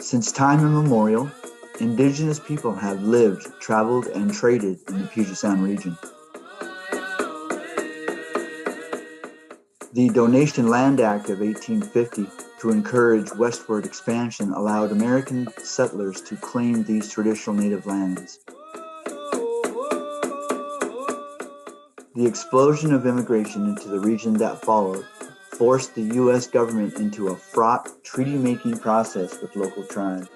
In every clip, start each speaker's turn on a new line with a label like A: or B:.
A: Since time immemorial, Indigenous people have lived, traveled, and traded in the Puget Sound region. The Donation Land Act of 1850, to encourage westward expansion, allowed American settlers to claim these traditional native lands. The explosion of immigration into the region that followed forced the U.S. government into a fraught treaty-making process with local tribes.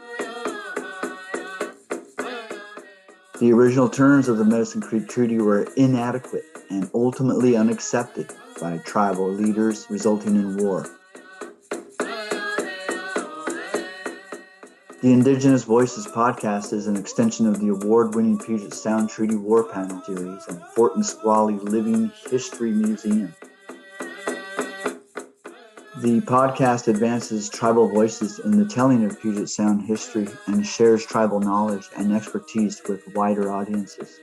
A: The original terms of the Medicine Creek Treaty were inadequate and ultimately unaccepted by tribal leaders, resulting in war. The Indigenous Voices podcast is an extension of the award-winning Puget Sound Treaty War Panel series and Fort Nisqually Living History Museum. The podcast advances tribal voices in the telling of Puget Sound history and shares tribal knowledge and expertise with wider audiences.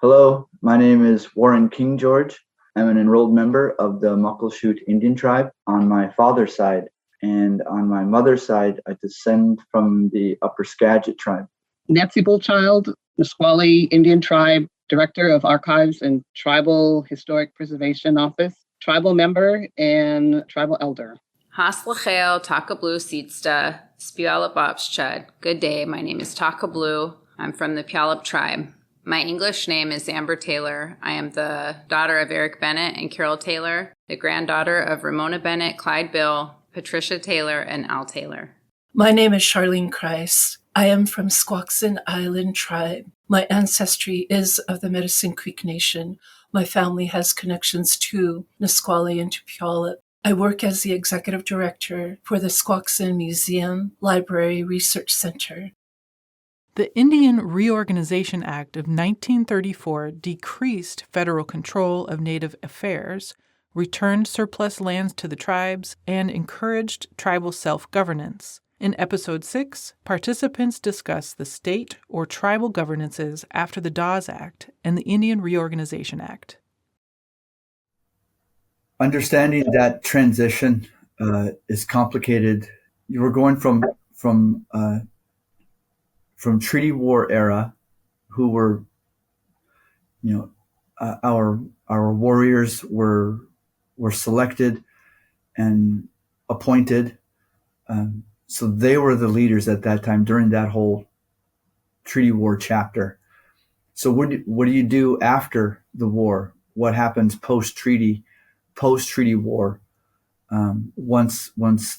A: Hello, my name is Warren KingGeorge. I'm an enrolled member of the Muckleshoot Indian tribe on my father's side, and on my mother's side, I descend from the Upper Skagit tribe.
B: Nettsie Bullchild, Nisqually Indian tribe, Director of Archives and Tribal Historic Preservation Office, tribal member and tribal elder.
C: Haslacheo Takablu Seedsta, Puyallup Chud. Good day, my name is Takablu. I'm from the Puyallup tribe. My English name is Amber Taylor. I am the daughter of Eric Bennett and Carol Taylor, the granddaughter of Ramona Bennett, Clyde Bill, Patricia Taylor, and Al Taylor.
D: My name is Charlene Krise. I am from Squaxin Island tribe. My ancestry is of the Medicine Creek Nation. My family has connections to Nisqually and to Puyallup. I work as the executive director for the Squaxin Museum, Library, Research Center.
E: The Indian Reorganization Act of 1934 decreased federal control of Native affairs, returned surplus lands to the tribes, and encouraged tribal self-governance. In Episode 6, participants discuss the state or tribal governances after the Dawes Act and the Indian Reorganization Act.
A: Understanding that transition is complicated. You were going from treaty war era, who were, our warriors were selected and appointed. So they were the leaders at that time during that whole treaty war chapter. So what do you do after the war? What happens post-treaty war? Once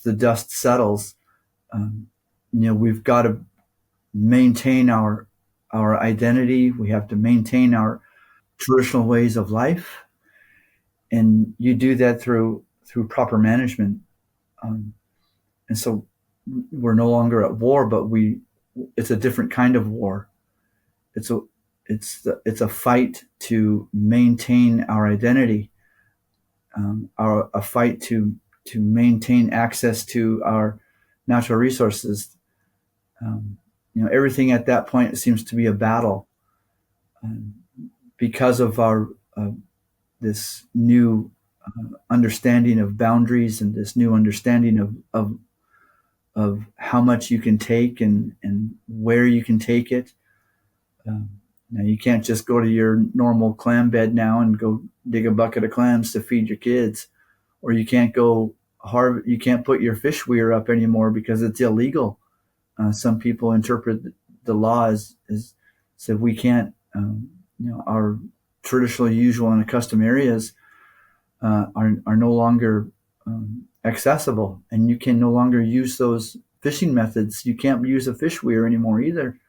A: the dust settles, we've got to maintain our identity. We have to maintain our traditional ways of life, and you do that through proper management. And so we're no longer at war, but it's a different kind of war. It's a fight to maintain our identity, a fight to maintain access to our natural resources. Everything at that point seems to be a battle because of our this new understanding of boundaries and this new understanding of how much you can take and where you can take it. Now you can't just go to your normal clam bed now and go dig a bucket of clams to feed your kids, or you can't you can't put your fish weir up anymore because it's illegal. Some people interpret the law as said we can't, our traditional, usual, and accustomed areas are no longer accessible, and you can no longer use those fishing methods. You can't use a fish weir anymore either.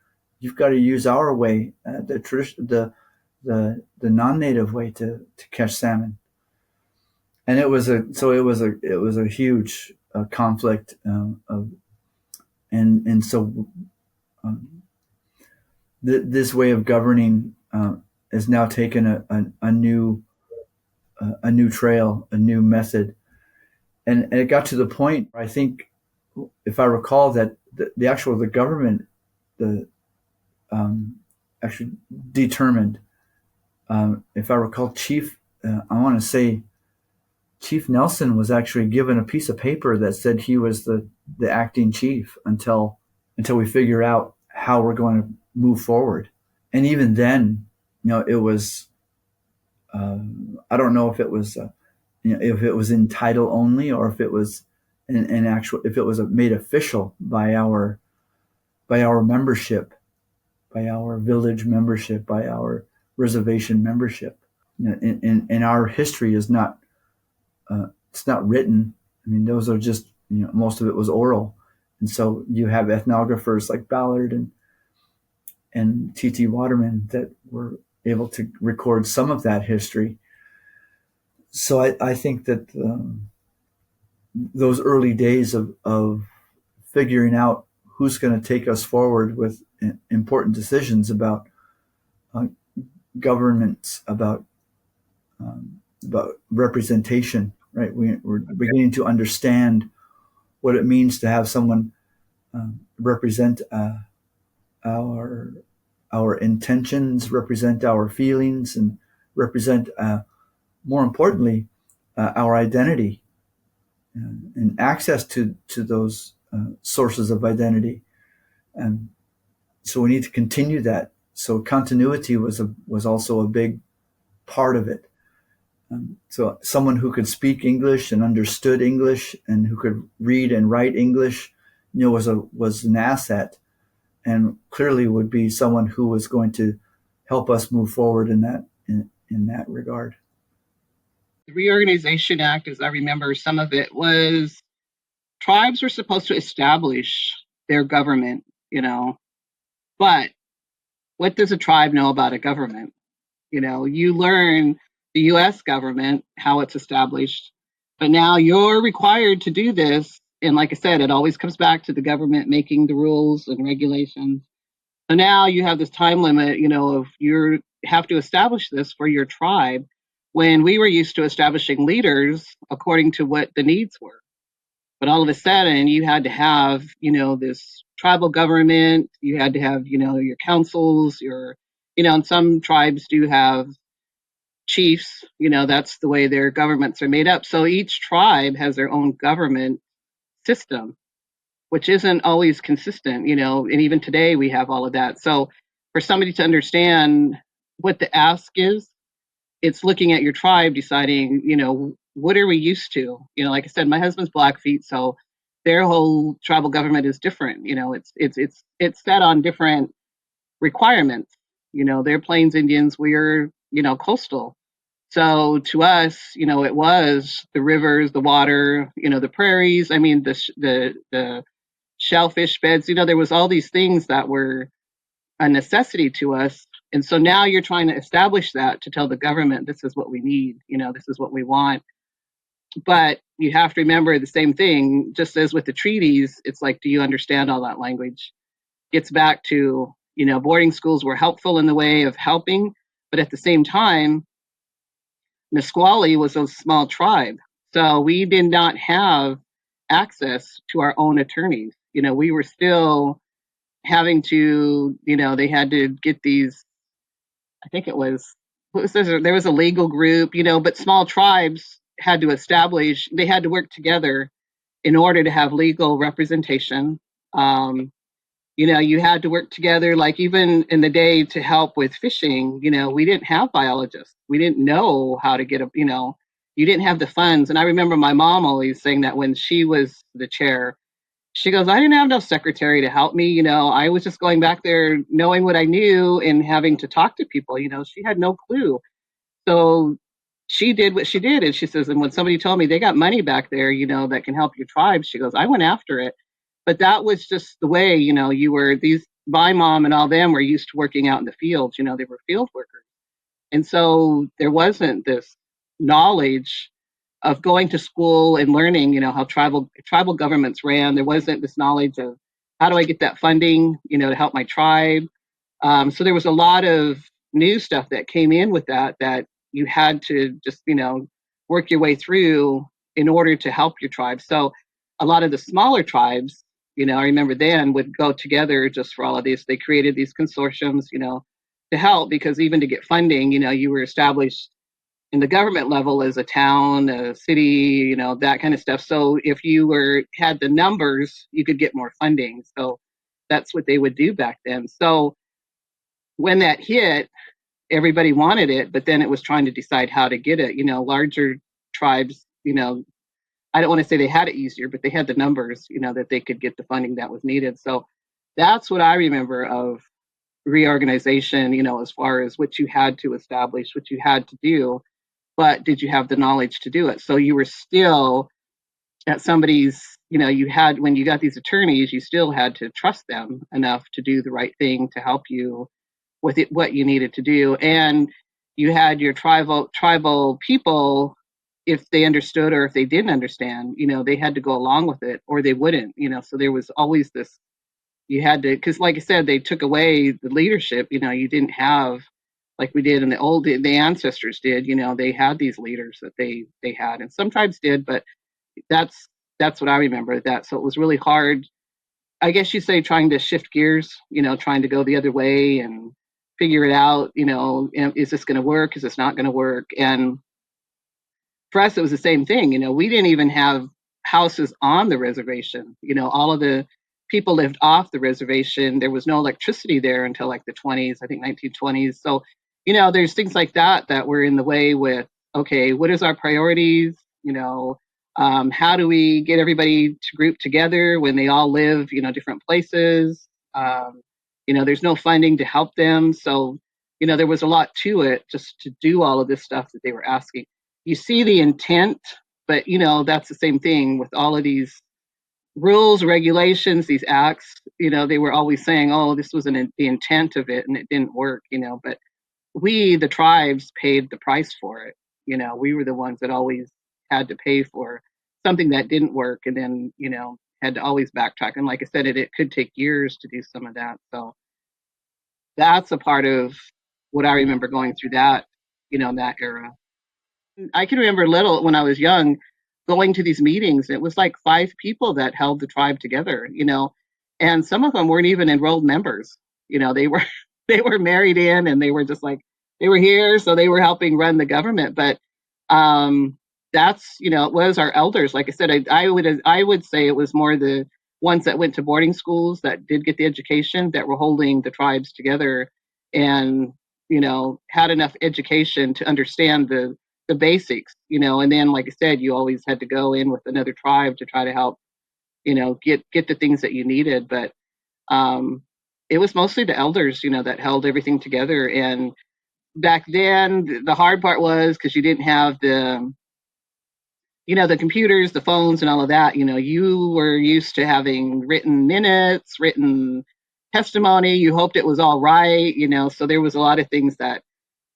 A: You've got to use our way, the non-native way to catch salmon. And it was a huge conflict and so this way of governing has now taken a new trail, a new method, and it got to the point, I think, if I recall, that the government actually determined, if I recall, I want to say Chief Nelson was actually given a piece of paper that said he was the acting chief until we figure out how we're going to move forward. And even then, it was, I don't know if it was, if it was in title only, or if it was an actual, if it was made official by our membership, by our village membership, by our reservation membership. And our history is not, it's not written. I mean, those are just, most of it was oral. And so you have ethnographers like Ballard and T.T. Waterman that were able to record some of that history. So I think that those early days of figuring out who's going to take us forward with important decisions about governments, about representation, right? We're beginning to understand what it means to have someone represent our intentions, represent our feelings, and represent, more importantly, our identity and access to those sources of identity. And so we need to continue that. So continuity was also a big part of it. So someone who could speak English and understood English and who could read and write English, was an asset, and clearly would be someone who was going to help us move forward in that regard.
B: The Reorganization Act, as I remember, some of it was tribes were supposed to establish their government, but what does a tribe know about a government? You learn the U.S. government, how it's established, but now you're required to do this. And like I said, it always comes back to the government making the rules and regulations. So now you have this time limit, of you have to establish this for your tribe, when we were used to establishing leaders according to what the needs were. But all of a sudden you had to have, this tribal government, you had to have, your councils, and some tribes do have chiefs, that's the way their governments are made up. So each tribe has their own government system, which isn't always consistent, and even today we have all of that. So for somebody to understand what the ask is, it's looking at your tribe, deciding, what are we used to? Like I said, my husband's Blackfeet, so their whole tribal government is different. It's set on different requirements. They're Plains Indians, we're, coastal. So to us, it was the rivers, the water, the prairies. I mean, the shellfish beds. There was all these things that were a necessity to us. And so now you're trying to establish that to tell the government, this is what we need. This is what we want. But you have to remember the same thing, just as with the treaties. It's like, do you understand all that language? Gets back to, boarding schools were helpful in the way of helping, but at the same time, Nisqually was a small tribe. So we did not have access to our own attorneys. We were still having to, they had to get these, I think it was, there was a legal group, but small tribes had to establish, they had to work together in order to have legal representation. You had to work together, like even in the day to help with fishing, we didn't have biologists. We didn't know how to get you didn't have the funds. And I remember my mom always saying that when she was the chair, she goes, I didn't have no secretary to help me. I was just going back there knowing what I knew and having to talk to people. She had no clue. So she did what she did. And she says, and when somebody told me they got money back there, that can help your tribe, she goes, I went after it. But that was just the way, you were, my mom and all them were used to working out in the fields, they were field workers. And so there wasn't this knowledge of going to school and learning, how tribal governments ran. There wasn't this knowledge of how do I get that funding, to help my tribe. So there was a lot of new stuff that came in with that you had to just, work your way through in order to help your tribe. So a lot of the smaller tribes, I remember then would go together just for all of these. They created these consortiums, to help, because even to get funding, you were established in the government level as a town, a city, that kind of stuff. So if you had the numbers, you could get more funding. So that's what they would do back then. So when that hit, everybody wanted it, but then it was trying to decide how to get it. Larger tribes, I don't want to say they had it easier, but they had the numbers, that they could get the funding that was needed. So that's what I remember of reorganization, as far as what you had to establish, what you had to do, but did you have the knowledge to do it? So you were still at somebody's, you had, when you got these attorneys, you still had to trust them enough to do the right thing to help you with it, what you needed to do. And you had your tribal people, if they understood or if they didn't understand, they had to go along with it or they wouldn't, so there was always this, you had to, because like I said, they took away the leadership, you didn't have, like we did in the ancestors did, they had these leaders that they had, and some tribes did, but that's that's what I remember that. So it was really hard, I guess you say, trying to shift gears, trying to go the other way and figure it out, is this going to work? Is this not going to work? And for us, it was the same thing. We didn't even have houses on the reservation. All of the people lived off the reservation. There was no electricity there until like the 20s, I think 1920s. So, there's things like that were in the way with, okay, what is our priorities? How do we get everybody to group together when they all live, different places? There's no funding to help them. So, there was a lot to it just to do all of this stuff that they were asking. You see the intent, but that's the same thing with all of these rules, regulations, these acts. They were always saying, "Oh, this was the intent of it, and it didn't work." But we, the tribes, paid the price for it. We were the ones that always had to pay for something that didn't work, and then had to always backtrack. And like I said, it could take years to do some of that. So that's a part of what I remember going through that, that era. I can remember little when I was young going to these meetings. It was like 5 people that held the tribe together, and some of them weren't even enrolled members. They were they were married in, and they were just like, they were here, so they were helping run the government. But that's, it was our elders. Like I said, I would say it was more the ones that went to boarding schools that did get the education that were holding the tribes together, and had enough education to understand the basics, and then like I said, you always had to go in with another tribe to try to help, get the things that you needed. But it was mostly the elders, that held everything together. And back then, the hard part was because you didn't have the computers, the phones, and all of that. You were used to having written minutes, written testimony. You hoped it was all right, so there was a lot of things that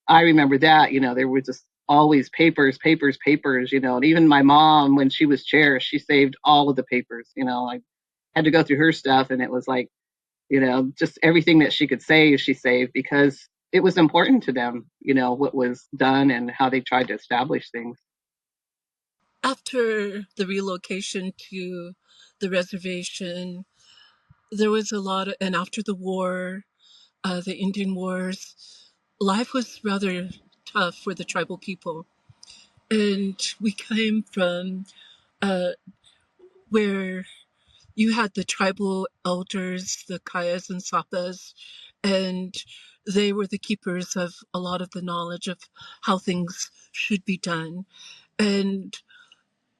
B: I remember that, there were just always papers, papers, papers, and even my mom, when she was chair, she saved all of the papers, I had to go through her stuff, and it was like, just everything that she could save, she saved because it was important to them, what was done and how they tried to establish things.
D: After the relocation to the reservation, there was a lot of, and after the war, the Indian Wars, life was rather tough for the tribal people. And we came from where you had the tribal elders, the Kayas and Sapas, and they were the keepers of a lot of the knowledge of how things should be done. And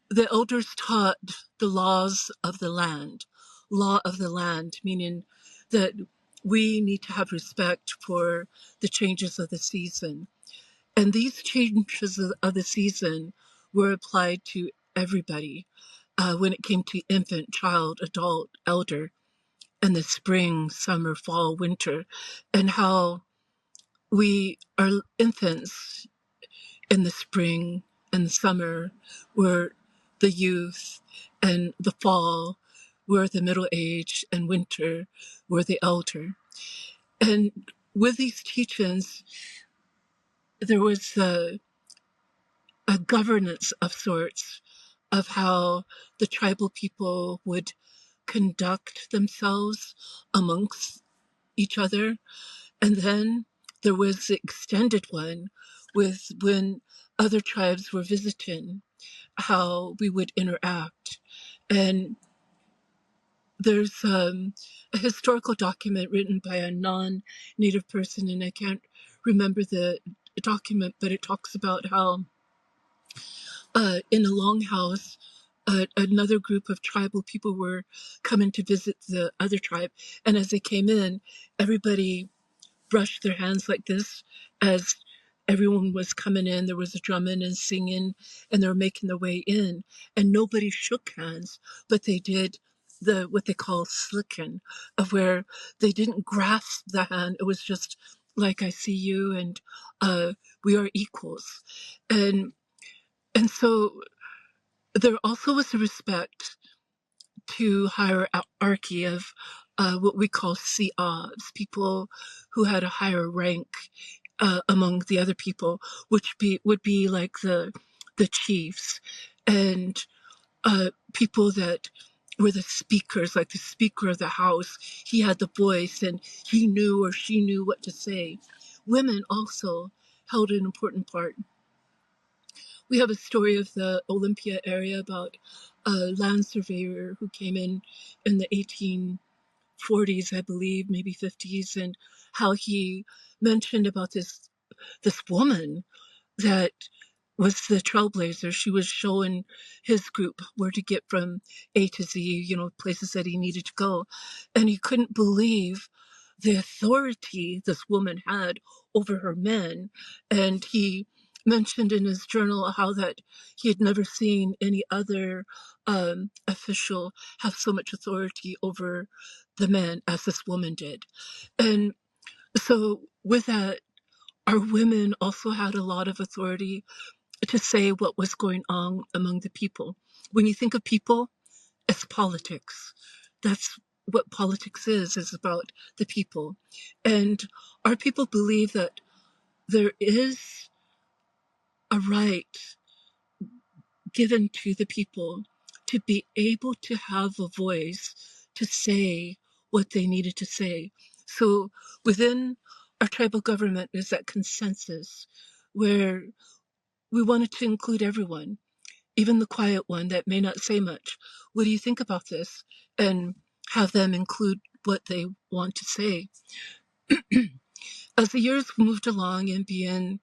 D: the elders taught the laws of the land, law of the land, meaning that we need to have respect for the changes of the season. And these changes of the season were applied to everybody when it came to infant, child, adult, elder, and the spring, summer, fall, winter, and how we are infants in the spring and the summer were the youth, and the fall were the middle age, and winter were the elder. And with these teachings, there was a governance of sorts of how the tribal people would conduct themselves amongst each other. And then there was the extended one with when other tribes were visiting, how we would interact. And there's a historical document written by a non-native person, and I can't remember the document, but it talks about how in a longhouse, another group of tribal people were coming to visit the other tribe, and as they came in, everybody brushed their hands like this as everyone was coming in. There was a drumming and singing, and they were making their way in, and nobody shook hands, but they did the what they call slicking, of where they didn't grasp the hand. It was just like, I see you, and we are equals. And so there also was a respect to hierarchy of what we call Si'avs, people who had a higher rank among the other people, which would be like the chiefs, and people that were the speakers, like the speaker of the house. He had the voice, and he knew or she knew what to say. Women also held an important part. We have a story of the Olympia area about a land surveyor who came in the 1840s, I believe, maybe 50s, and how he mentioned about this woman that was the trailblazer. She was showing his group where to get from A to Z, places that he needed to go. And he couldn't believe the authority this woman had over her men. And he mentioned in his journal how that he had never seen any other official have so much authority over the men as this woman did. And so with that, our women also had a lot of authority to say what was going on among the people. When you think of people, it's politics. That's what politics is about the people. And our people believe that there is a right given to the people to be able to have a voice to say what they needed to say. So within our tribal government is that consensus where we wanted to include everyone, even the quiet one that may not say much. What do you think about this? And have them include what they want to say. As the years moved along and being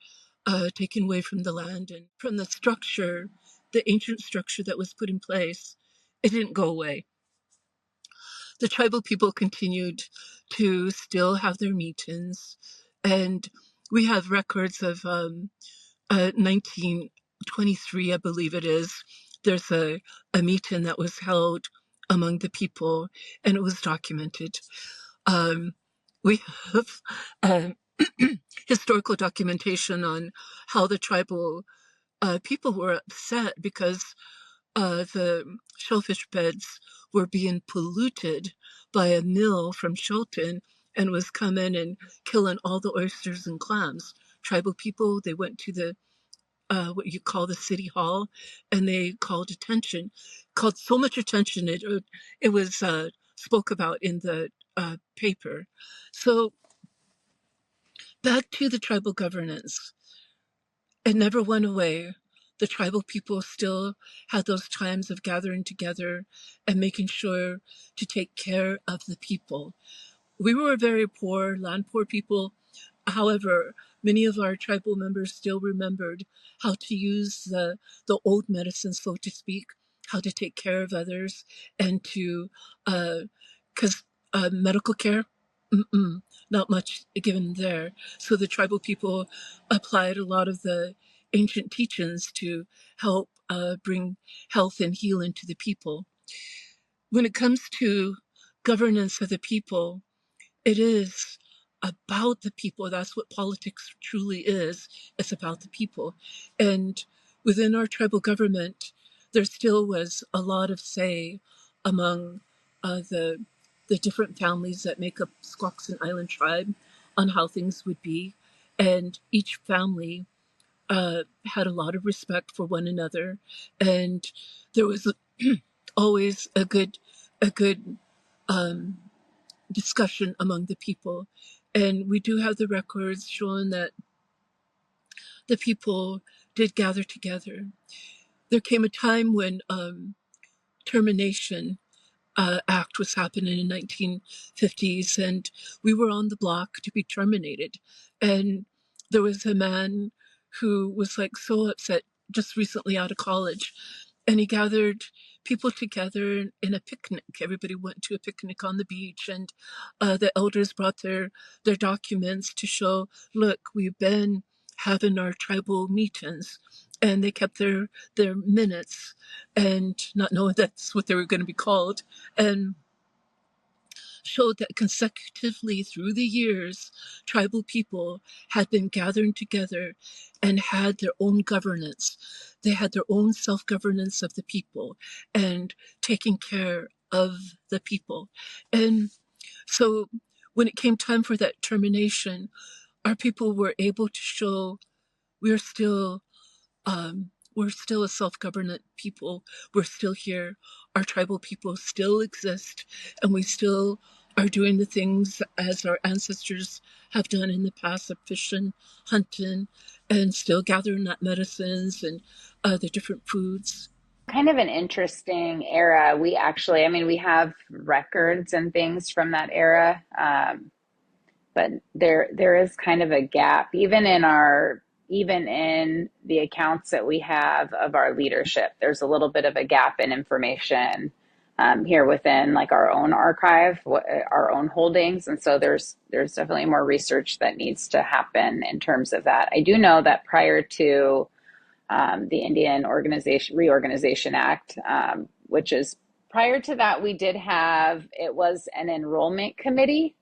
D: taken away from the land and from the structure, the ancient structure that was put in place, it didn't go away. The tribal people continued to still have their meetings, and we have records of 1923, I believe it is. There's a meeting that was held among the people, and it was documented. We have historical documentation on how the tribal people were upset because the shellfish beds were being polluted by a mill from Shelton and was coming and killing all the oysters and clams. Tribal people, they went to the what you call the city hall, and they called so much attention it was spoke about in the paper. So back to the tribal governance. It never went away. The tribal people still had those times of gathering together and making sure to take care of the people. We were very poor, land poor people. However, many of our tribal members still remembered how to use the old medicine, so to speak, how to take care of others, and to, because medical care, not much given there. So the tribal people applied a lot of the ancient teachings to help bring health and healing to the people. When it comes to governance of the people, it is about the people. That's what politics truly is. It's about the people. And within our tribal government, there still was a lot of say among the different families that make up Squaxin Island tribe on how things would be. And each family had a lot of respect for one another. And there was always a good discussion among the people. And we do have the records showing that the people did gather together. There came a time when termination act was happening in 1950s, and we were on the block to be terminated. And there was a man who was like so upset, just recently out of college, and he gathered people together in a picnic. Everybody went to a picnic on the beach, and the elders brought their documents to show, look, we've been having our tribal meetings. And they kept their minutes, and not knowing that's what they were going to be called, and showed that consecutively through the years, tribal people had been gathering together and had their own governance. They had their own self-governance of the people and taking care of the people. And so when it came time for that termination, our people were able to show we're still a self-governant people. We're still here. Our tribal people still exist, and we still are doing the things as our ancestors have done in the past of fishing, hunting, and still gathering nut medicines and the different foods.
C: Kind of an interesting era. We actually, I mean, we have records and things from that era, but there is kind of a gap, even in the accounts that we have of our leadership. There's a little bit of a gap in information here within like our own archive, our own holdings, and so there's definitely more research that needs to happen in terms of that. I do know that prior to the Indian Reorganization Act, which is prior to that, we did have, it was an enrollment committee.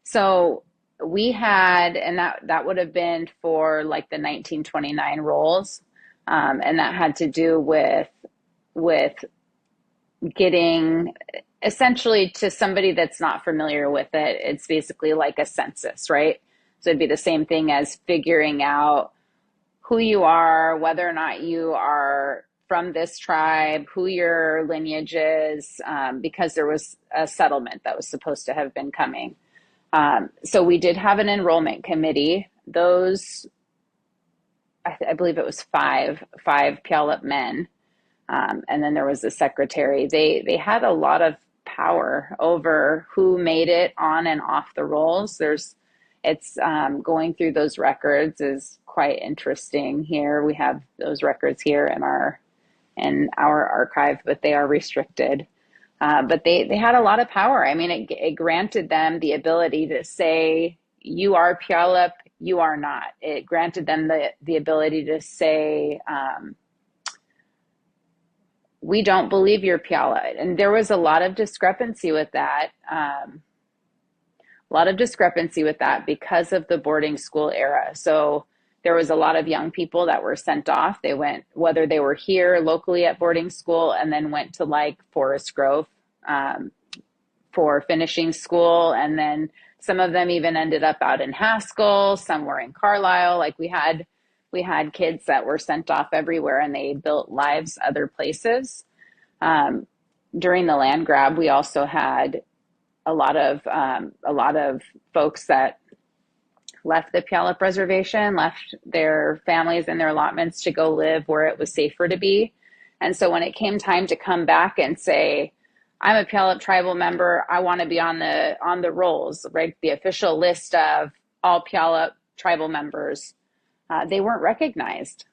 C: So we had, and that would have been for like the 1929 rolls, and that had to do with getting, essentially, to somebody that's not familiar with it, it's basically like a census, right? So it'd be the same thing as figuring out who you are, whether or not you are from this tribe, who your lineage is, because there was a settlement that was supposed to have been coming. So we did have an enrollment committee. Those, I believe it was five Puyallup men. And then there was the secretary. They had a lot of power over who made it on and off the rolls. It's going through those records is quite interesting here. We have those records here in our archive, but they are restricted. But they had a lot of power. I mean, it granted them the ability to say, you are Puyallup, you are not. It granted them the ability to say, we don't believe you're Puyallup. And there was a lot of discrepancy with that. Because of the boarding school era. So there was a lot of young people that were sent off. They went, whether they were here locally at boarding school and then went to like Forest Grove for finishing school. And then some of them even ended up out in Haskell, some were in Carlisle. Like we had kids that were sent off everywhere and they built lives other places. During the land grab, we also had a lot of folks that left the Puyallup Reservation, left their families and their allotments to go live where it was safer to be. And so when it came time to come back and say, I'm a Puyallup tribal member, I want to be on the rolls, right? The official list of all Puyallup tribal members, they weren't recognized.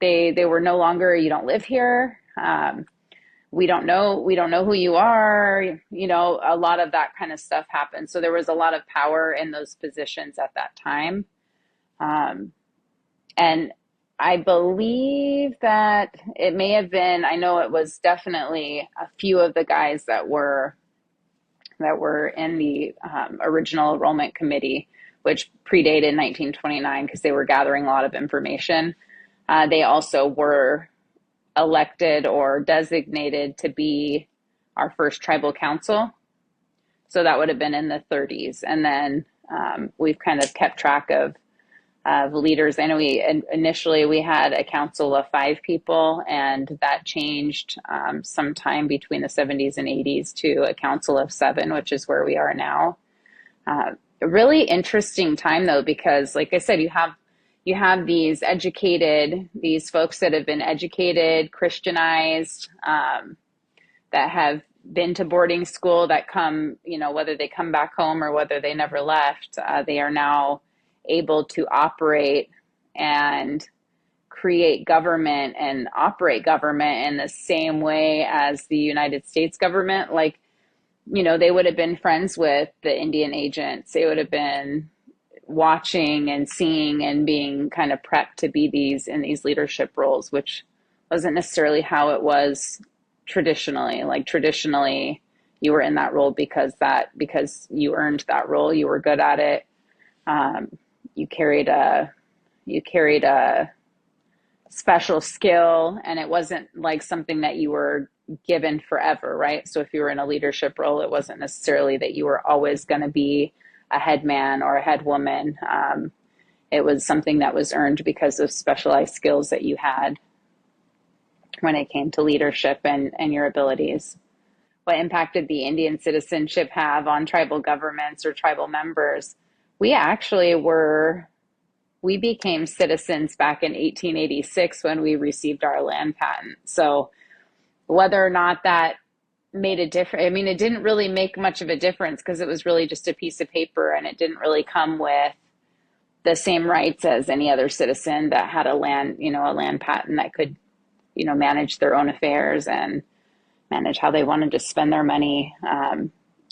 C: They were no longer, you don't live here. We don't know who you are. You know, a lot of that kind of stuff happened. So there was a lot of power in those positions at that time. And I believe that it may have been, I know it was definitely a few of the guys that were in the original enrollment committee, which predated 1929 because they were gathering a lot of information. They also were elected or designated to be our first tribal council. So that would have been in the 30s. And then we've kind of kept track of leaders. I know initially we had a council of 5 people, and that changed sometime between the 70s and 80s to a council of 7, which is where we are now. A really interesting time though, because like I said, you you have these folks that have been educated, Christianized, that have been to boarding school, that come, whether they come back home or whether they never left, they are now able to operate and create government and operate government in the same way as the United States government. Like, they would have been friends with the Indian agents. They would have been watching and seeing and being kind of prepped to be in these leadership roles, which wasn't necessarily how it was traditionally. Like, traditionally, you were in that role because you earned that role. You were good at it. You carried a special skill, and it wasn't like something that you were given forever, right? So if you were in a leadership role, it wasn't necessarily that you were always going to be a head man or a head woman. It was something that was earned because of specialized skills that you had when it came to leadership and your abilities. What impact did the Indian citizenship have on tribal governments or tribal members? We became citizens back in 1886 when we received our land patent. So whether or not that made a difference, I mean, it didn't really make much of a difference because it was really just a piece of paper, and it didn't really come with the same rights as any other citizen that had a land patent that could, manage their own affairs and manage how they wanted to spend their money.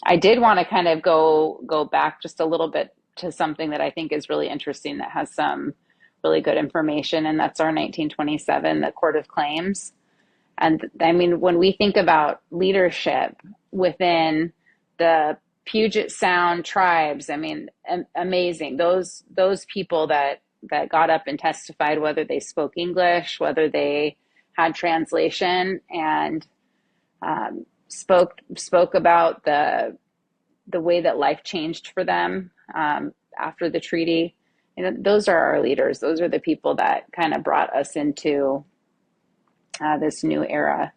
C: I did want to kind of go back just a little bit to something that I think is really interesting, that has some really good information, and that's our 1927, the Court of Claims. And I mean, when we think about leadership within the Puget Sound tribes, I mean, amazing. Those people that got up and testified, whether they spoke English, whether they had translation, and spoke about the way that life changed for them after the treaty. Those are our leaders. Those are the people that kind of brought us into this new era.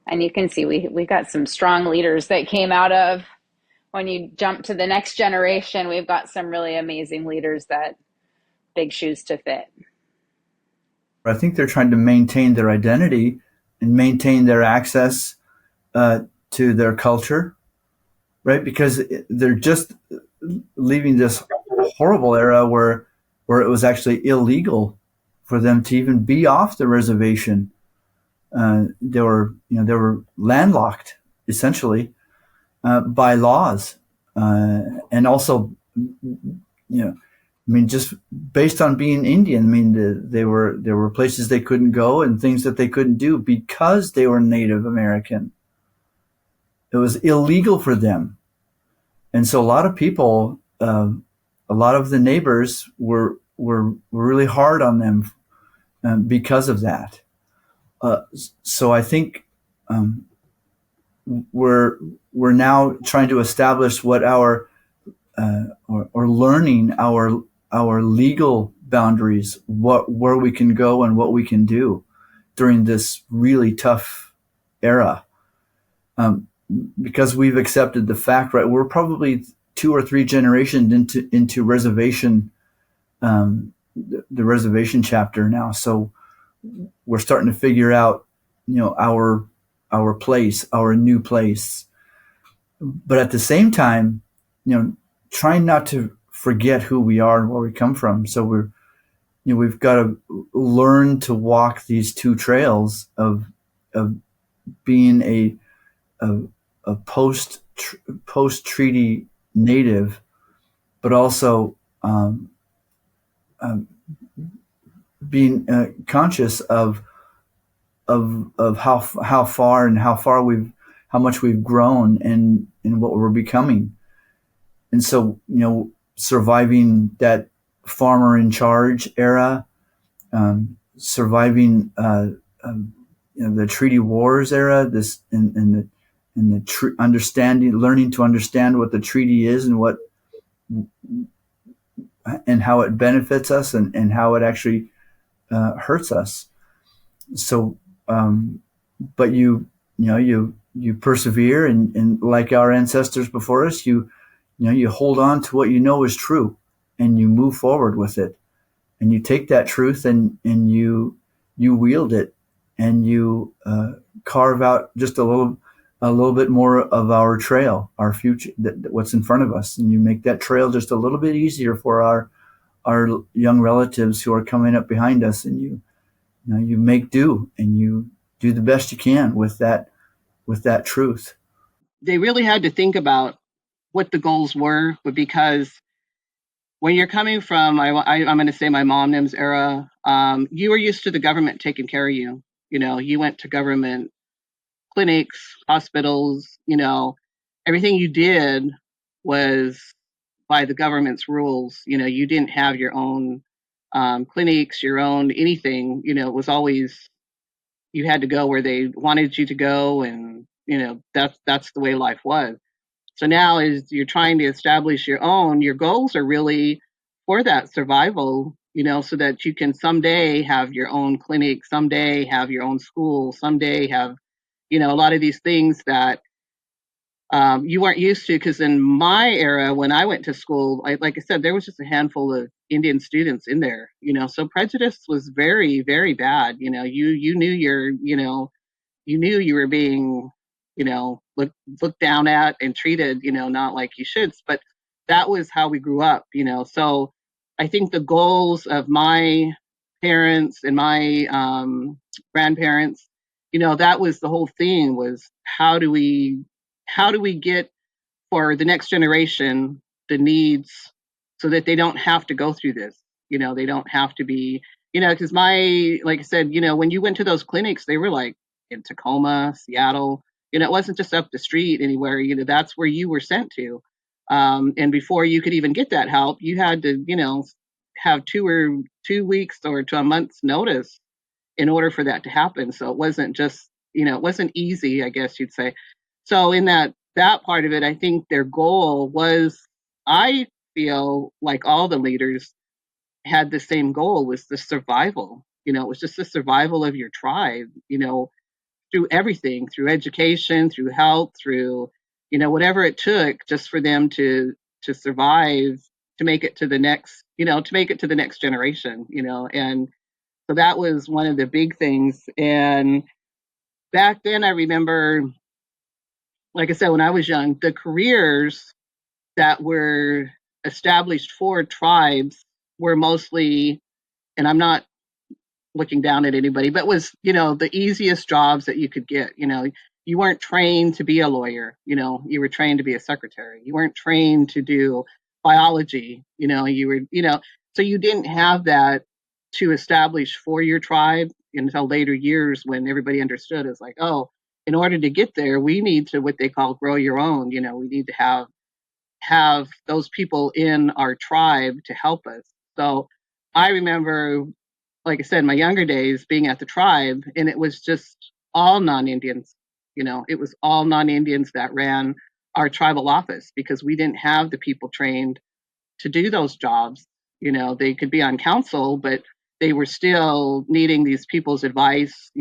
C: And you can see we got some strong leaders that came out of, when you jump to the next generation, we've got some really amazing leaders that big shoes to fit.
A: I think they're trying to maintain their identity and maintain their access to their culture, right? Because they're just leaving this horrible era where it was actually illegal for them to even be off the reservation. They were landlocked essentially by laws, and also, just based on being Indian. I mean, there were places they couldn't go and things that they couldn't do because they were Native American. It was illegal for them, and so a lot of people, a lot of the neighbors were really hard on them because of that. So I think we're now trying to establish what our or learning our legal boundaries, where we can go and what we can do during this really tough era, because we've accepted the fact, right? We're probably 2 or 3 generations into reservation, the reservation chapter now. So we're starting to figure out, our place, our new place. But at the same time, trying not to forget who we are and where we come from. So we've got to learn to walk these 2 trails of being a post treaty native, but also being conscious of how far and how much we've grown and what we're becoming. And so, surviving that farmer in charge era, surviving the treaty wars era, learning to understand what the treaty is and how it benefits us and how it actually hurts us. So, but you persevere, and like our ancestors before us, you hold on to what you know is true, and you move forward with it, and you take that truth and you wield it, and you carve out just a little bit more of our trail, our future, what's in front of us, and you make that trail just a little bit easier for our young relatives who are coming up behind us, and you make do, and you do the best you can with that truth.
B: They really had to think about what the goals were, but because when you're coming from, I'm going to say my mom's era, you were used to the government taking care of you. You went to government clinics, hospitals, everything you did was by the government's rules. You didn't have your own clinics, your own anything. It was always, you had to go where they wanted you to go, and that's the way life was. So now, as you're trying to establish your goals are really for that survival, so that you can someday have your own clinic, someday have your own school, someday have, a lot of these things that you weren't used to. Because in my era, when I went to school, like I said, there was just a handful of Indian students in there, so prejudice was very, very bad. You knew you knew you were being, looked down at and treated, not like you should. But that was how we grew up. So I think the goals of my parents and my grandparents, that was the whole thing, was how do we get for the next generation the needs, so that they don't have to go through this. They don't have to be, because like I said, when you went to those clinics, they were like in Tacoma, Seattle. It wasn't just up the street anywhere. That's where you were sent to. And before you could even get that help, you had to, have 2 weeks or to a month's notice in order for that to happen. So it wasn't just, it wasn't easy, I guess you'd say. So in that part of it, I think their goal was, I feel like all the leaders had the same goal, was the survival. It was just the survival of your tribe, through everything, through education, through health, through, whatever it took, just for them to survive, to make it to the next, generation, and so that was one of the big things. And back then, I remember, like I said, when I was young, the careers that were established for tribes were mostly, and I'm not looking down at anybody, but was, the easiest jobs that you could get. You weren't trained to be a lawyer, you were trained to be a secretary. You weren't trained to do biology, you were, so you didn't have that to establish for your tribe until later years, when everybody understood, it's like, oh, in order to get there, we need to, what they call, grow your own. We need to have those people in our tribe to help us. So I remember, like I said, my younger days being at the tribe, and it was just all non-Indians. It was all non-Indians that ran our tribal office, because we didn't have the people trained to do those jobs. They could be on council, but they were still needing these people's advice,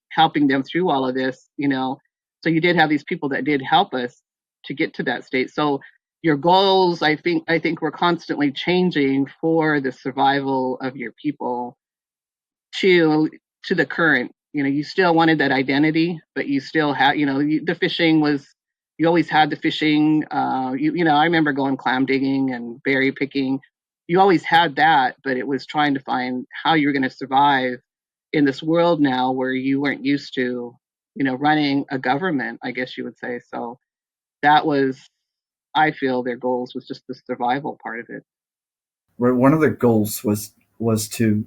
B: helping them through all of this. So you did have these people that did help us to get to that state. So your goals, I think were constantly changing for the survival of your people to the current. You still wanted that identity, but you still had, the fishing was, you always had the fishing. I remember going clam digging and berry picking. You always had that, but it was trying to find how you were going to survive in this world now, where you weren't used to, running a government, I guess you would say. So that was, I feel, their goals was just the survival part of it.
A: Where one of the goals was to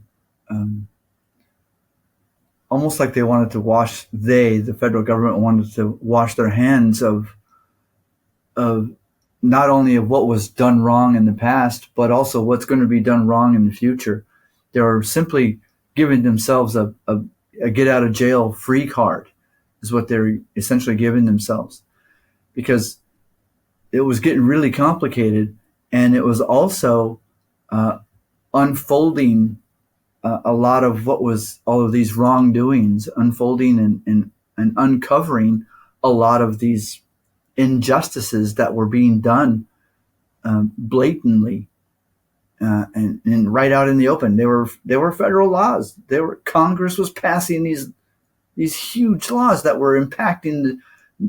A: almost like they wanted to wash, the federal government wanted to wash their hands of not only of what was done wrong in the past, but also what's going to be done wrong in the future. They're simply giving themselves a get out of jail free card, is what they're essentially giving themselves, because it was getting really complicated, and it was also unfolding a lot of what was all of these wrongdoings, unfolding and uncovering a lot of these injustices that were being done blatantly and right out in the open. They were federal laws. Congress was passing these huge laws that were impacting the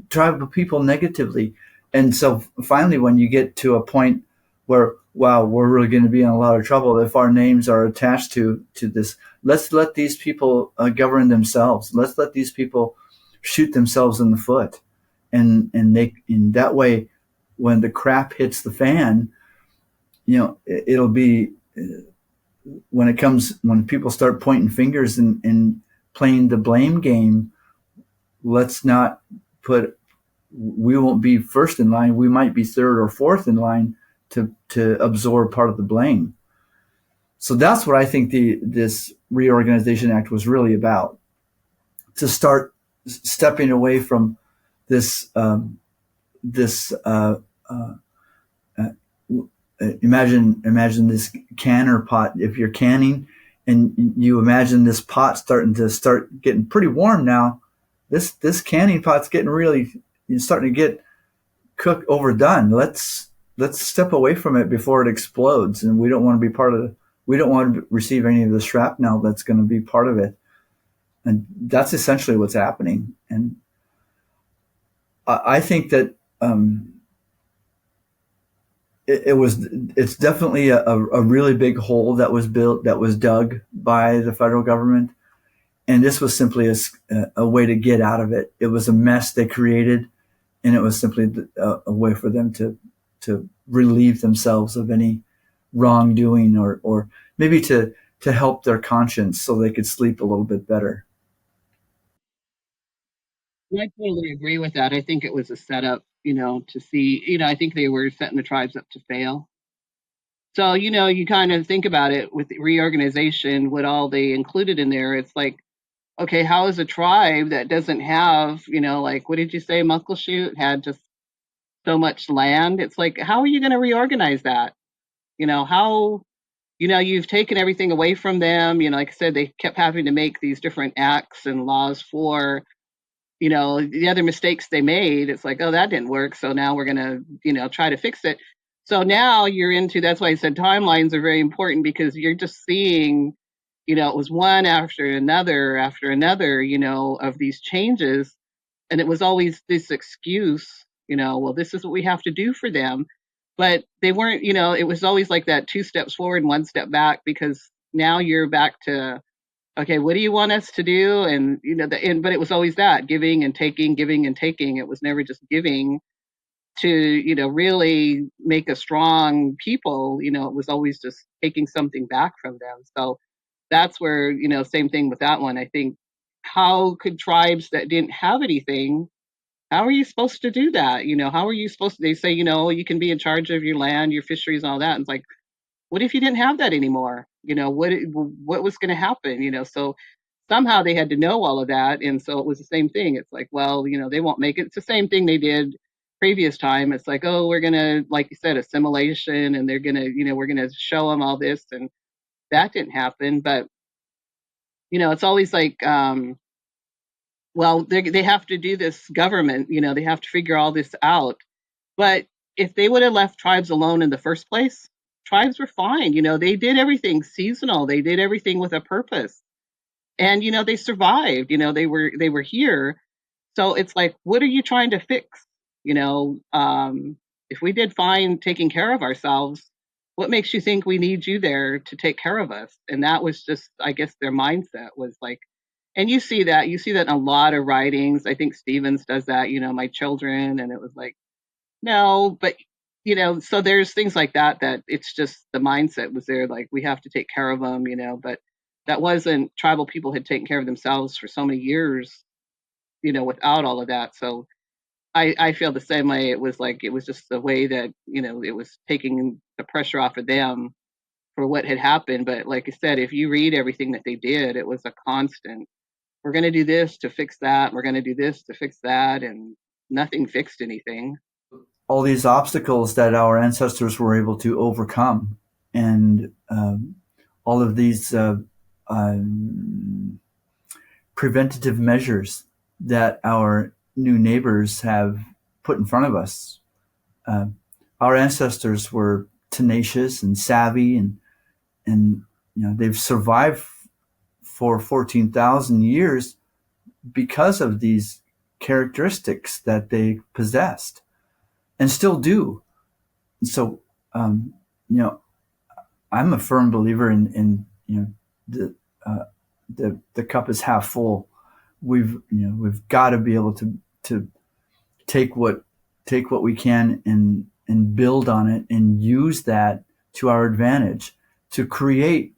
A: tribal people negatively. And so finally, when you get to a point where, wow, we're really going to be in a lot of trouble if our names are attached to this, let's let these people govern themselves. Let's let these people shoot themselves in the foot. And they, in that way, when the crap hits the fan, it'll be when people start pointing fingers and playing the blame game. Let's not we won't be first in line. We might be third or fourth in line to absorb part of the blame. So that's what I think this Reorganization Act was really about, to start stepping away from this imagine this canner pot. If you're canning and you imagine this pot starting to getting pretty warm now, this canning pot's getting really starting to get overdone. Let's step away from it before it explodes. And we don't want to be we don't want to receive any of the shrapnel that's going to be part of it. And that's essentially what's happening. And I think that it's definitely a really big hole that was dug by the federal government. And this was simply a way to get out of it. It was a mess they created, and it was simply a way for them to relieve themselves of any wrongdoing, or maybe to help their conscience so they could sleep a little bit better.
B: I totally agree with that. I think it was a setup, to see, I think they were setting the tribes up to fail. So, you kind of think about it with the reorganization, what all they included in there. It's like, okay, how is a tribe that doesn't have, like, what did you say, Muckleshoot had just so much land? It's like, how are you going to reorganize that? How, you've taken everything away from them. Like I said, they kept having to make these different acts and laws for, the other mistakes they made. It's like, oh, that didn't work. So now we're going to, try to fix it. So now you're that's why I said timelines are very important, because you're just seeing, it was one after another, of these changes. And it was always this excuse, well, this is what we have to do for them. But they weren't, it was always like that 2 steps forward and 1 step back, because now you're back to, okay, what do you want us to do? And, but it was always that giving and taking, giving and taking. It was never just giving to, really make a strong people. It was always just taking something back from them. So that's where, same thing with that one. I think, how could tribes that didn't have anything, how are you supposed to do that? How are you supposed to, they say, you can be in charge of your land, your fisheries, and all that. And it's like, what if you didn't have that anymore? What was going to happen? So somehow they had to know all of that. And so it was the same thing. It's like, well, they won't make it. It's the same thing they did previous time. It's like, oh, we're going to, like you said, assimilation, and they're going to, we're going to show them all this. And that didn't happen. But, it's always like, well, they have to do this government, they have to figure all this out. But if they would have left tribes alone in the first place, tribes were fine. They did everything seasonal. They did everything with a purpose. And they survived. They were here. So it's like, what are you trying to fix? If we did fine taking care of ourselves, what makes you think we need you there to take care of us? And that was just, I guess, their mindset was like, and you see that in a lot of writings. I think Stevens does that, my children. And it was like, no, but so there's things like that it's just the mindset was there, like, we have to take care of them, but that wasn't, tribal people had taken care of themselves for so many years, without all of that. So I feel the same way. It was like, it was just the way that, it was taking the pressure off of them for what had happened. But like I said, if you read everything that they did, it was a constant, we're going to do this to fix that. We're going to do this to fix that. And nothing fixed anything.
A: All these obstacles that our ancestors were able to overcome, and all of these preventative measures that our new neighbors have put in front of us. Our ancestors were tenacious and savvy, and they've survived for 14,000 years because of these characteristics that they possessed and still do. And so, I'm a firm believer in the cup is half full. We've got to be able to take what we can and build on it and use that to our advantage to create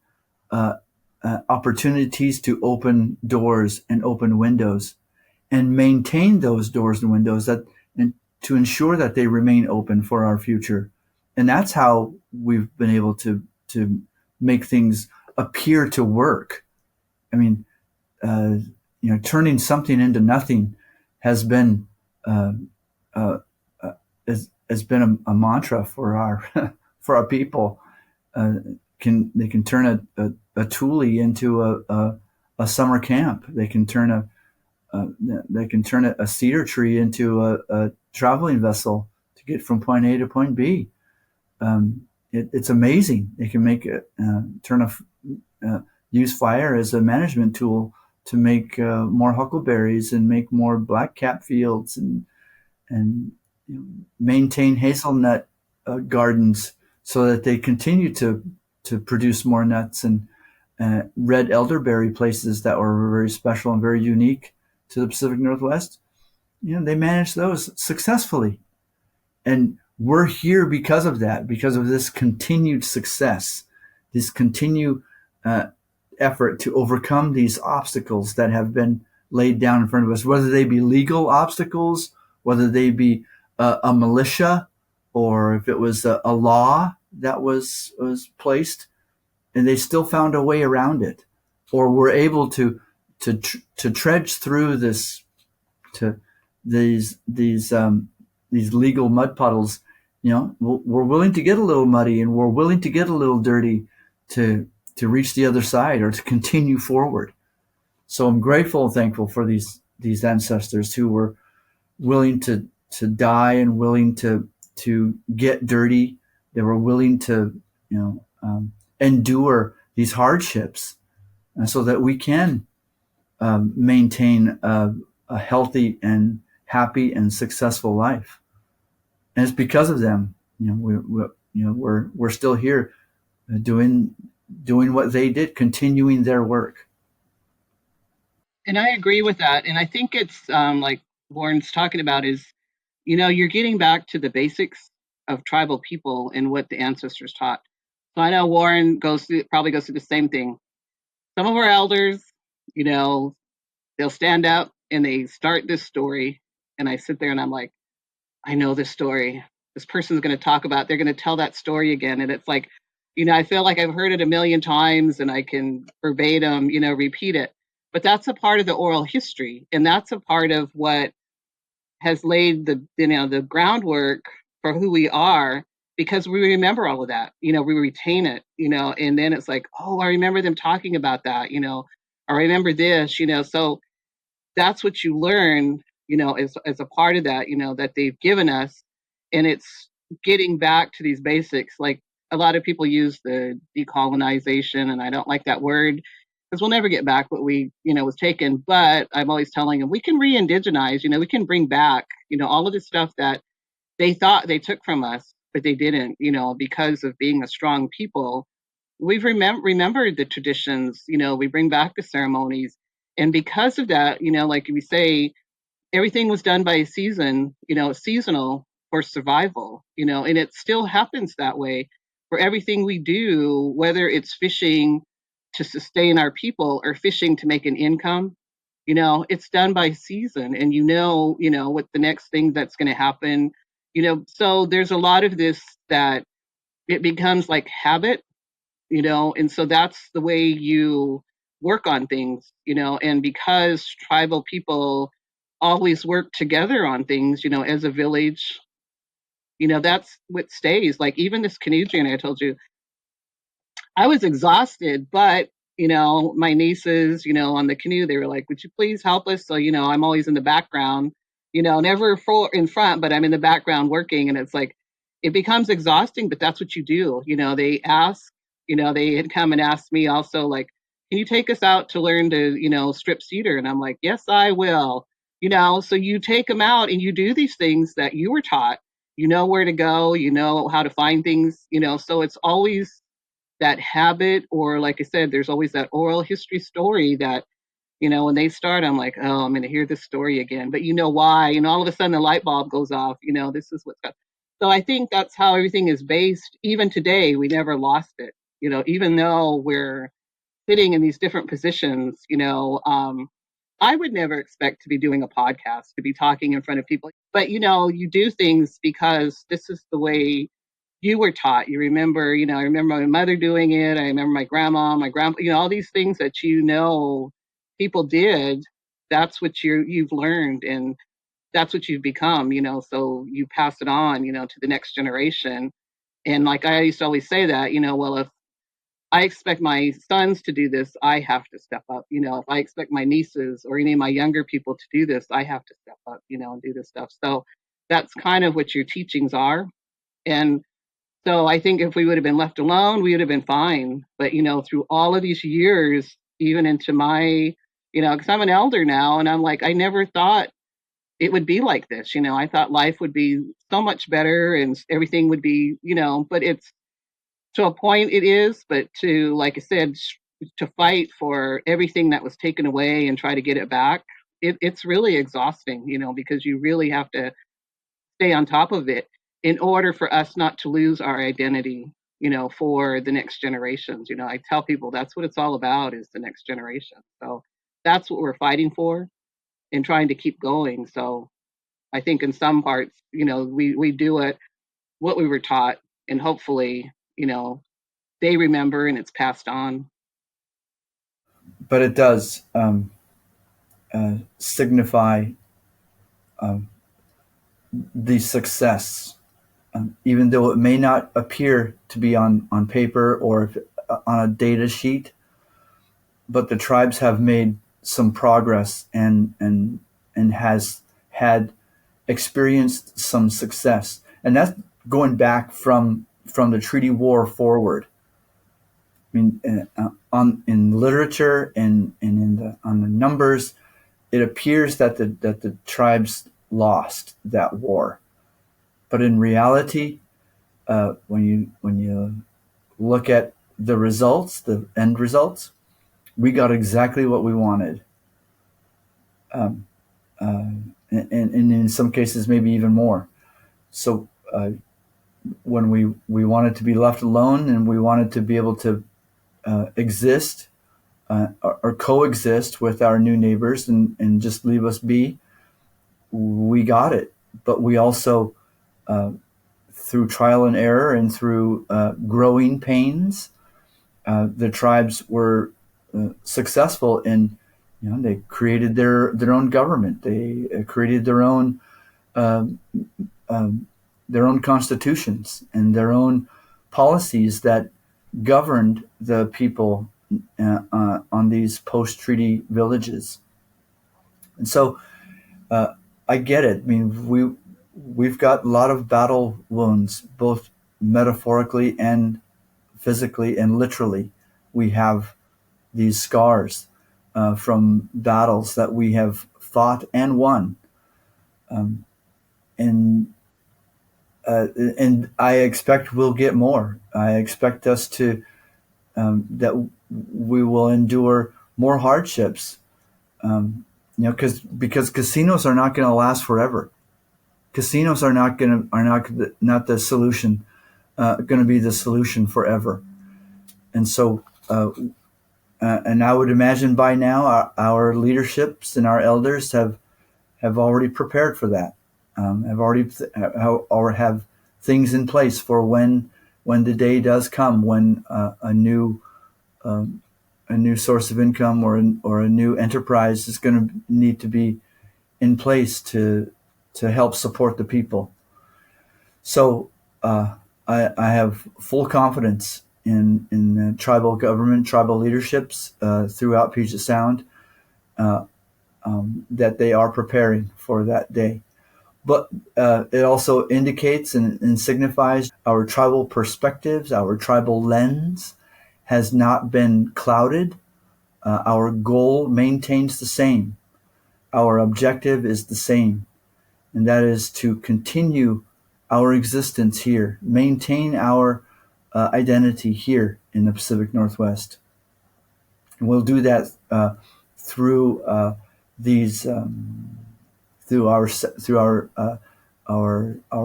A: opportunities to open doors and open windows and maintain those doors and windows and to ensure that they remain open for our future. And that's how we've been able to make things appear to work. I mean, turning something into nothing has been has been a mantra for our people. They can turn a tule into a summer camp. They can turn a cedar tree into a traveling vessel to get from point A to point B. It's amazing. They can make it use fire as a management tool to make more huckleberries and make more blackcap fields and maintain hazelnut gardens so that they continue to produce more nuts, and red elderberry places that were very special and very unique to the Pacific Northwest. They managed those successfully. And we're here because of that, because of this continued success, this continued effort to overcome these obstacles that have been laid down in front of us, whether they be legal obstacles, whether they be a militia, or if it was a law that was placed, and they still found a way around it, or were able to trudge through these legal mud puddles. We're willing to get a little muddy, and we're willing to get a little dirty to reach the other side or to continue forward. So I'm grateful and thankful for these ancestors who were willing to die and willing to get dirty. They were willing to endure these hardships, so that we can maintain a healthy and happy and successful life. And it's because of them, we're still here doing what they did, continuing their work.
B: And I agree with that. And I think it's like Warren's talking about is, you're getting back to the basics of tribal people and what the ancestors taught. So I know Warren probably goes through the same thing. Some of our elders, they'll stand up and they start this story, and I sit there and I'm like, I know this story. This person's going to talk about, they're going to tell that story again. And it's like, I feel like I've heard it a million times and I can verbatim, repeat it. But that's a part of the oral history. And that's a part of what has laid the groundwork for who we are, because we remember all of that, we retain it, and then it's like, oh, I remember them talking about that, I remember this, so that's what you learn, as a part of that, that they've given us. And it's getting back to these basics. Like a lot of people use the decolonization, and I don't like that word because we'll never get back what we, was taken. But I'm always telling them we can re-indigenize, we can bring back, all of the stuff that they thought they took from us, but they didn't, because of being a strong people. We've remembered the traditions, we bring back the ceremonies. And because of that, like we say, everything was done by a season, seasonal for survival, and it still happens that way for everything we do, whether it's fishing to sustain our people or fishing to make an income, it's done by season, and what the next thing that's going to happen, so there's a lot of this that it becomes like habit, and so that's the way you work on things, and because tribal people always work together on things, as a village, that's what stays. Like even this canoe journey I told you, I was exhausted, but my nieces, on the canoe, they were like, would you please help us? So, I'm always in the background, never in front, but I'm in the background working. And it's like, it becomes exhausting, but that's what you do. They ask, they had come and asked me also, like, can you take us out to learn to, strip cedar? And I'm like, yes, I will. So you take them out and you do these things that you were taught. You know where to go, you know how to find things, so it's always that habit, or like I said, there's always that oral history story that, when they start, I'm like, oh, I'm going to hear this story again. But you know why? All of a sudden the light bulb goes off. This is what's up. So I think that's how everything is based. Even today, we never lost it. Even though we're sitting in these different positions, I would never expect to be doing a podcast, to be talking in front of people. But, you do things because this is the way you were taught. You remember, I remember my mother doing it. I remember my grandma, my grandpa, all these things that, people did. That's what you've learned, and that's what you've become, so you pass it on, to the next generation. And like I used to always say that, well, if I expect my sons to do this, I have to step up. If I expect my nieces or any of my younger people to do this, I have to step up, and do this stuff. So that's kind of what your teachings are. And so I think if we would have been left alone, we would have been fine. But, through all of these years, even into my, because I'm an elder now, and I'm like, I never thought it would be like this. I thought life would be so much better and everything would be, but it's, to a point it is, but to, like I said, to fight for everything that was taken away and try to get it back, it's really exhausting, because you really have to stay on top of it in order for us not to lose our identity, for the next generations. I tell people that's what it's all about, is the next generation. So that's what we're fighting for and trying to keep going. So I think in some parts, we do it what we were taught, and hopefully, they remember and it's passed on.
A: But it does signify the success, even though it may not appear to be on paper or on a data sheet. But the tribes have made some progress and has had experienced some success, and that's going back from the treaty war forward. I mean, in literature and on the numbers, it appears that the tribes lost that war, but in reality, when you look at the results, the end results, we got exactly what we wanted, and in some cases maybe even more. So when we wanted to be left alone and we wanted to be able to exist or coexist with our new neighbors and just leave us be, we got it. But we also, through trial and error and through growing pains, the tribes were successful in, they created their own government. They created their own constitutions and their own policies that governed the people on these post-treaty villages. And so I get it. I mean, we've got a lot of battle wounds, both metaphorically and physically and literally. We have these scars from battles that we have fought and won. And I expect we'll get more. I expect us to that we will endure more hardships. Because casinos are not going to last forever. Casinos are not the solution. Going to be the solution forever. And so, and I would imagine by now our leaderships and our elders have already prepared for that. Have things in place for when the day does come when a new source of income or a new enterprise is going to need to be in place to help support the people. So I have full confidence in tribal government, tribal leaderships throughout Puget Sound, that they are preparing for that day. But it also indicates and signifies our tribal perspectives, our tribal lens has not been clouded. Our goal maintains the same. Our objective is the same, and that is to continue our existence here, maintain our identity here in the Pacific Northwest. And we'll do that through these through our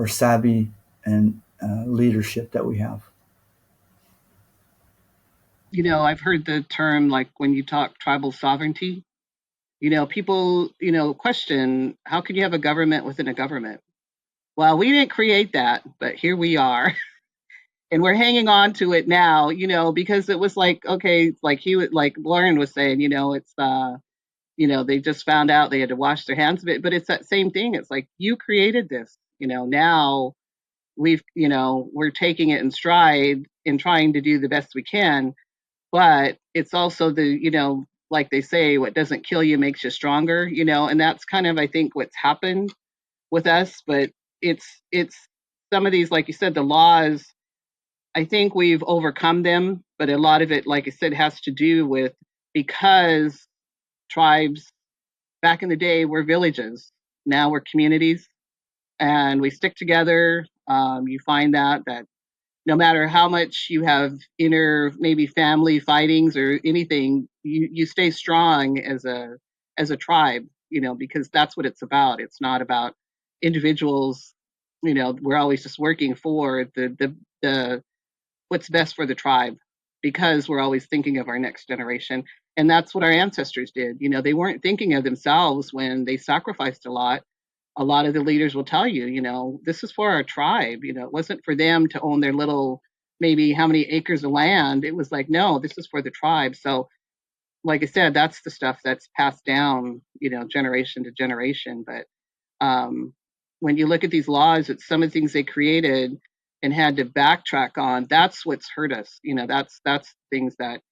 A: savvy and leadership that we have.
B: I've heard the term, like when you talk tribal sovereignty, people, question, how can you have a government within a government? Well, we didn't create that, but here we are. And we're hanging on to it now, because it was like, okay, like Lauren was saying, it's, they just found out they had to wash their hands of it, but it's that same thing. It's like, you created this, now we're taking it in stride and trying to do the best we can. But it's also like they say, what doesn't kill you makes you stronger, and that's kind of, I think, what's happened with us. But it's some of these, like you said, the laws, I think we've overcome them, but a lot of it, like I said, has to do with because tribes back in the day were villages. Now we're communities and we stick together. You find that no matter how much you have inner maybe family fightings or anything, you stay strong as a tribe, because that's what it's about. It's not about individuals. We're always just working for the what's best for the tribe, because we're always thinking of our next generation. And that's what our ancestors did. They weren't thinking of themselves when they sacrificed a lot. A lot of the leaders will tell you, this is for our tribe. It wasn't for them to own their little, maybe how many acres of land. It was like, no, this is for the tribe. So, like I said, that's the stuff that's passed down, generation to generation. But when you look at these laws, it's some of the things they created and had to backtrack on. That's what's hurt us. That's things that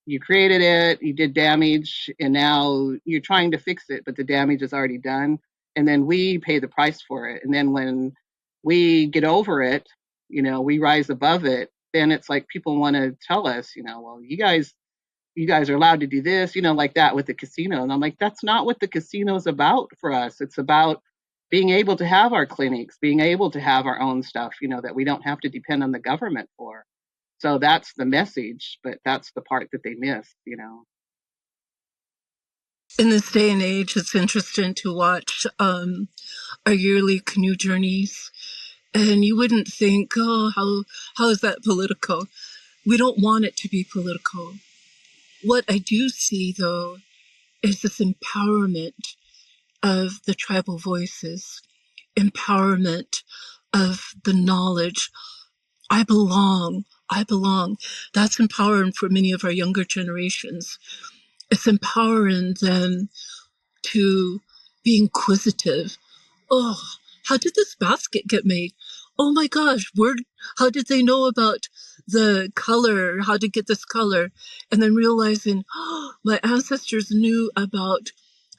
B: you created it, you did damage, and now you're trying to fix it, but the damage is already done. And then we pay the price for it. And then when we get over it, we rise above it, then it's like people want to tell us, well, you guys are allowed to do this, like that with the casino. And I'm like, that's not what the casino is about for us. It's about being able to have our clinics, being able to have our own stuff, that we don't have to depend on the government for. So that's the message, but that's the part that they miss.
D: In this day and age, it's interesting to watch our yearly canoe journeys, and you wouldn't think, oh, how is that political? We don't want it to be political. What I do see, though, is this empowerment of the tribal voices, empowerment of the knowledge. I belong. That's empowering for many of our younger generations. It's empowering them to be inquisitive. Oh, how did this basket get made? Oh my gosh, how did they know about the color? How to get this color? And then realizing, oh, my ancestors knew about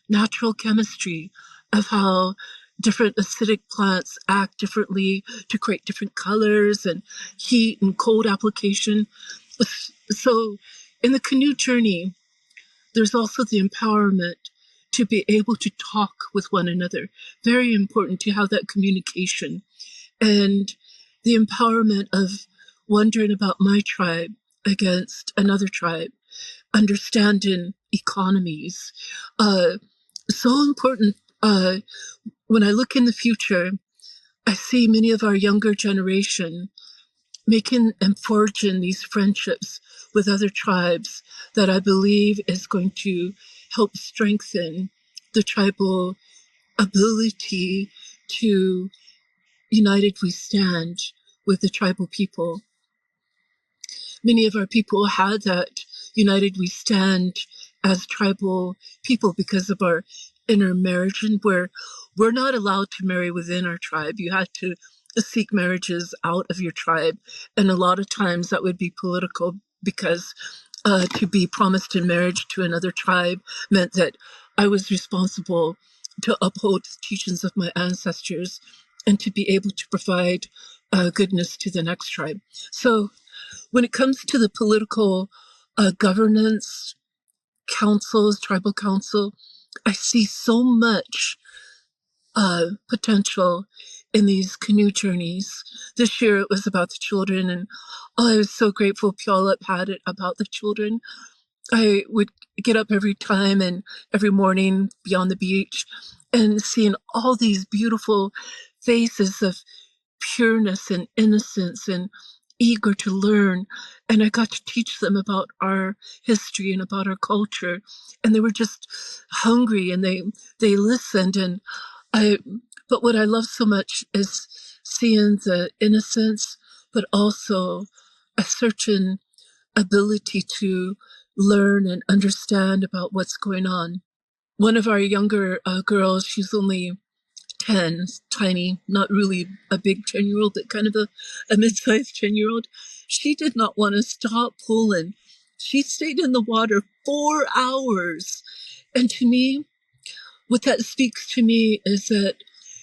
D: natural chemistry, of how different acidic plants act differently to create different colors and heat and cold application. So in the canoe journey, there's also the empowerment to be able to talk with one another. Very important to have that communication. And the empowerment of wondering about my tribe against another tribe, understanding economies. So important. When I look in the future, I see many of our younger generation making and forging these friendships with other tribes that I believe is going to help strengthen the tribal ability to united we stand with the tribal people. Many of our people had that united we stand as tribal people because of our intermarriage, where we're not allowed to marry within our tribe. You had to seek marriages out of your tribe. And a lot of times that would be political, because to be promised in marriage to another tribe meant that I was responsible to uphold the teachings of my ancestors and to be able to provide goodness to the next tribe. So when it comes to the political governance, councils, tribal council, I see so much potential in these canoe journeys. This year it was about the children, and I was so grateful Puyallup had it about the children. I would get up every time and every morning be on the beach and seeing all these beautiful faces of pureness and innocence and eager to learn. And I got to teach them about our history and about our culture. And they were just hungry, and they listened. And but what I love so much is seeing the innocence, but also a certain ability to learn and understand about what's going on. One of our younger girls, she's only 10, tiny, not really a big 10-year-old, but kind of a mid-sized 10-year-old. She did not want to stop pulling. She stayed in the water 4 hours. And to me, what that speaks to me is that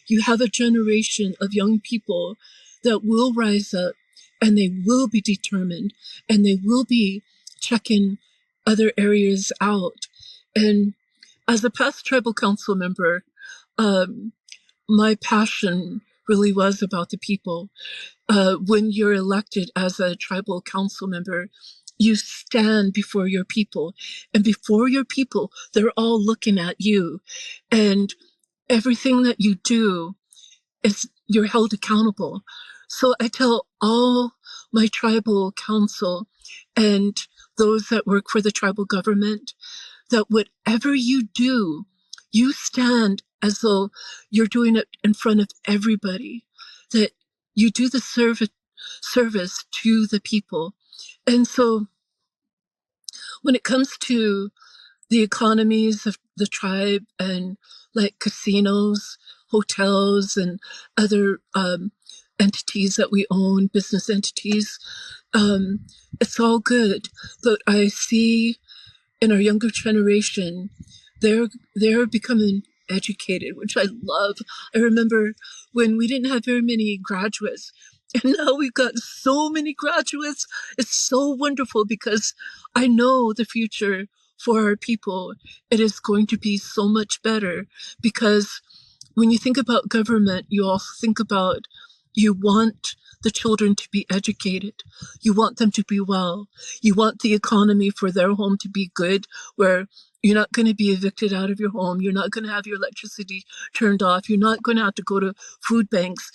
D: you have a generation of young people that will rise up, and they will be determined, and they will be checking other areas out. And as a past tribal council member, my passion really was about the people. When you're elected as a tribal council member, you stand before your people, and before your people, they're all looking at you, and everything that you do is you're held accountable. So I tell all my tribal council and those that work for the tribal government that whatever you do, you stand as though you're doing it in front of everybody, that you do the service to the people. And so when it comes to the economies of the tribe and like casinos, hotels, and other entities that we own, business entities, it's all good. But I see in our younger generation, they're becoming educated, which I love. I remember when we didn't have very many graduates, and now we've got so many graduates. It's so wonderful because I know the future for our people, it is going to be so much better, because when you think about government, you also think about you want the children to be educated. You want them to be well. You want the economy for their home to be good, where you're not going to be evicted out of your home. You're not going to have your electricity turned off. You're not going to have to go to food banks.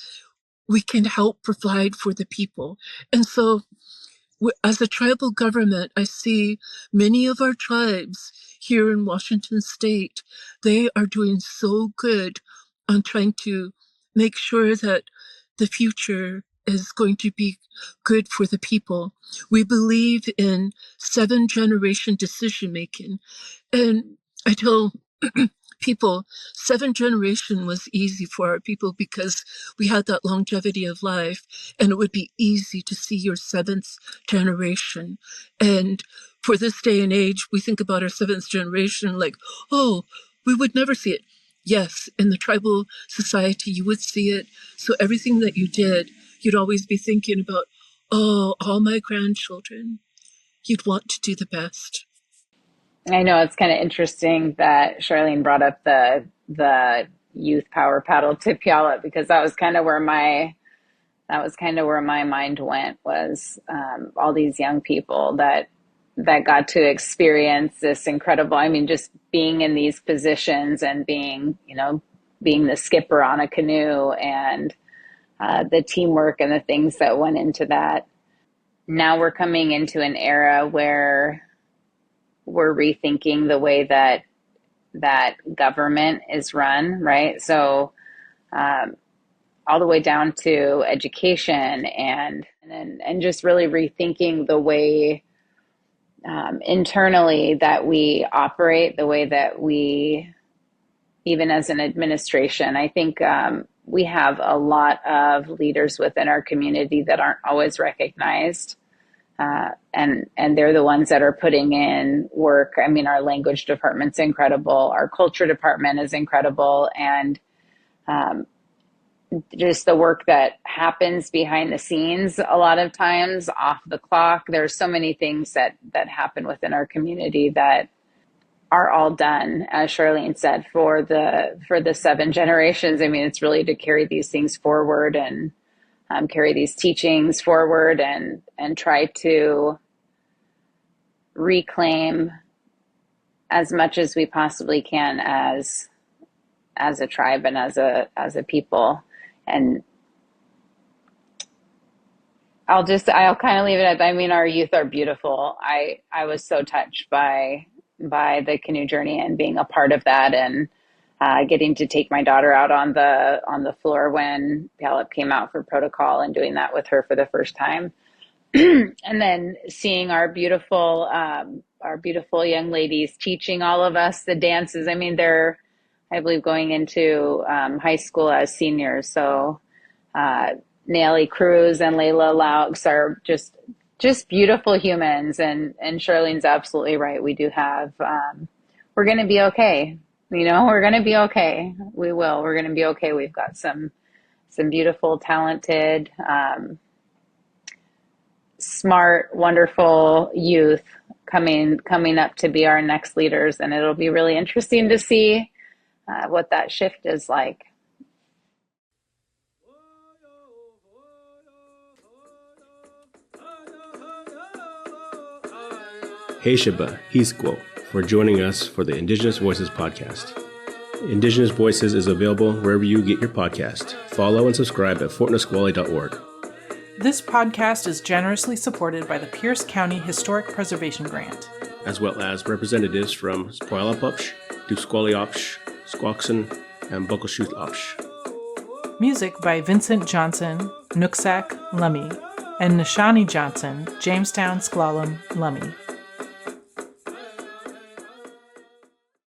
D: We can help provide for the people. And so as a tribal government, I see many of our tribes here in Washington State, they are doing so good on trying to make sure that the future is going to be good for the people. We believe in 7-generation decision making. And I tell people 7 generation was easy for our people because we had that longevity of life, and it would be easy to see your 7th generation. And for this day and age, we think about our 7th generation like, oh, we would never see it. Yes, in the tribal society, you would see it. So everything that you did, you'd always be thinking about, oh, all my grandchildren. You'd want to do the best.
C: I know it's kind of interesting that Charlene brought up the youth power paddle to Puyallup, because that was kind of where my mind went, was all these young people that got to experience this incredible, I mean, just being in these positions and being the skipper on a canoe, and the teamwork and the things that went into that. Now we're coming into an era where we're rethinking the way that government is run, right? So all the way down to education and just really rethinking the way internally that we operate, the way that we, even as an administration, I think we have a lot of leaders within our community that aren't always recognized. and they're the ones that are putting in work. I mean, our language department's incredible. Our culture department is incredible. And just the work that happens behind the scenes, a lot of times off the clock. There's so many things that happen within our community that are all done, as Charlene said, for the 7 generations. I mean, it's really to carry these things forward and carry these teachings forward and try to reclaim as much as we possibly can as a tribe and as a people. And I'll kind of leave it at that. I mean, our youth are beautiful. I was so touched by the canoe journey and being a part of that, and getting to take my daughter out on the floor when Puyallup came out for protocol and doing that with her for the first time. And then seeing our beautiful young ladies teaching all of us the dances. I mean, they're, I believe, going into high school as seniors. So Nellie Cruz and Layla Laux are just beautiful humans. And Charlene's absolutely right. We do have, we're going to be okay. We're going to be okay. We will. We're going to be okay. We've got some beautiful, talented, smart, wonderful youth coming up to be our next leaders. And it'll be really interesting to see what that shift is like.
F: Hey Shaba, Hisquo, for joining us for the Indigenous Voices podcast. Indigenous Voices is available wherever you get your podcast. Follow and subscribe at fortnisqually.org.
E: This podcast is generously supported by the Pierce County Historic Preservation Grant,
F: as well as representatives from Puyallup, Nisqually, Squaxin, and Bullchild.
E: Music by Vincent Johnson, Nooksack, Lummi, and Nishani Johnson, Jamestown, Sklallam, Lummi.